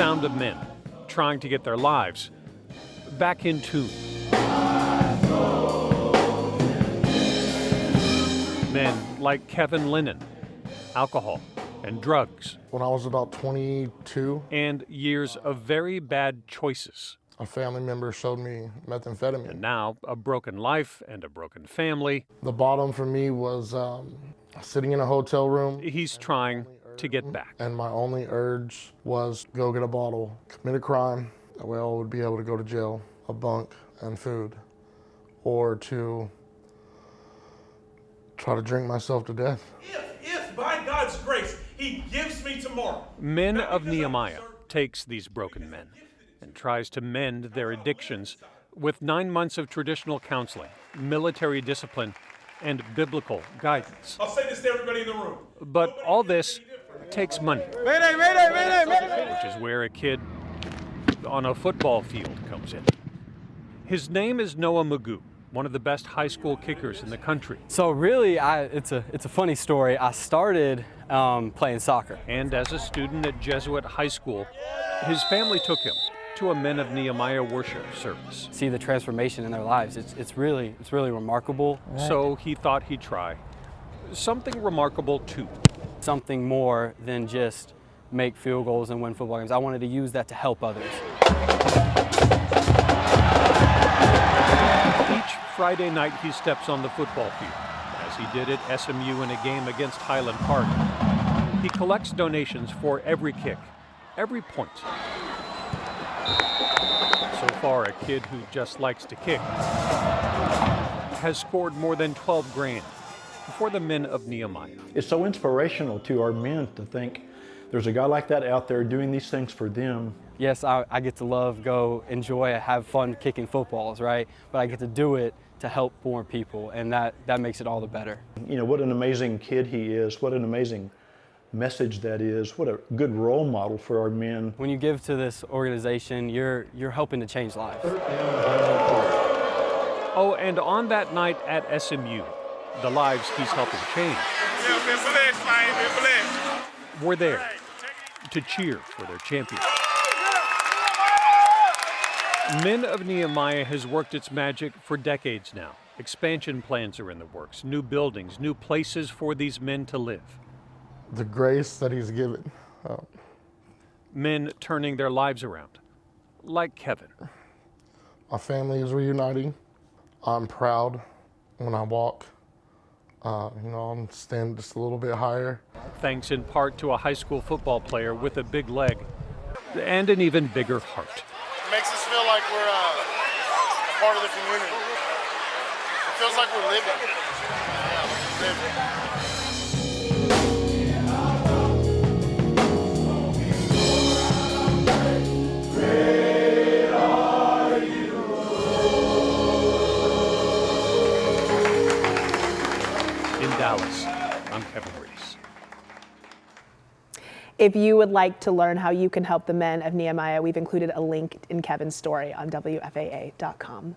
sound of men trying to get their lives back in tune. Men like Kevin Lennon, alcohol and drugs. When I was about 22. And years of very bad choices. A family member showed me methamphetamine. And now a broken life and a broken family. The bottom for me was sitting in a hotel room. He's trying to get back. And my only urge was go get a bottle, commit a crime. That way I would be able to go to jail, a bunk and food, or to try to drink myself to death. If by God's grace, He gives me tomorrow. Men of Nehemiah takes these broken men and tries to mend their addictions with 9 months of traditional counseling, military discipline, and biblical guidance. I'll say this to everybody in the room. But all this takes money. Which is where a kid on a football field comes in. His name is Noah Magoo, one of the best high school kickers in the country. So really, it's a funny story. I started playing soccer. And as a student at Jesuit High School, his family took him to a Men of Nehemiah worship service. See the transformation in their lives. It's really remarkable. So he thought he'd try something remarkable too. Something more than just make field goals and win football games. I wanted to use that to help others. Each Friday night he steps on the football field, as he did at SMU in a game against Highland Park. He collects donations for every kick, every point. So far, a kid who just likes to kick has scored more than 12 grand for the Men of Nehemiah. It's so inspirational to our men to think there's a guy like that out there doing these things for them. Yes, I get to love, go, enjoy, have fun kicking footballs, right? But I get to do it to help more people, and that makes it all the better. You know, what an amazing kid he is, what an amazing message that is, what a good role model for our men. When you give to this organization, you're helping to change lives. Oh, and on that night at SMU, the lives he's helping change were there to cheer for their champion. Men of Nehemiah has worked its magic for decades now. Expansion plans are in the works, new buildings, new places for these men to live. The grace that He's given. Men turning their lives around, like Kevin. My family is reuniting. I'm proud when I walk. I'm standing just a little bit higher. Thanks in part to a high school football player with a big leg and an even bigger heart. It makes us feel like we're a part of the community. It feels like we're living. In Dallas, I'm Kevin Reese. If you would like to learn how you can help the Men of Nehemiah, we've included a link in Kevin's story on WFAA.com.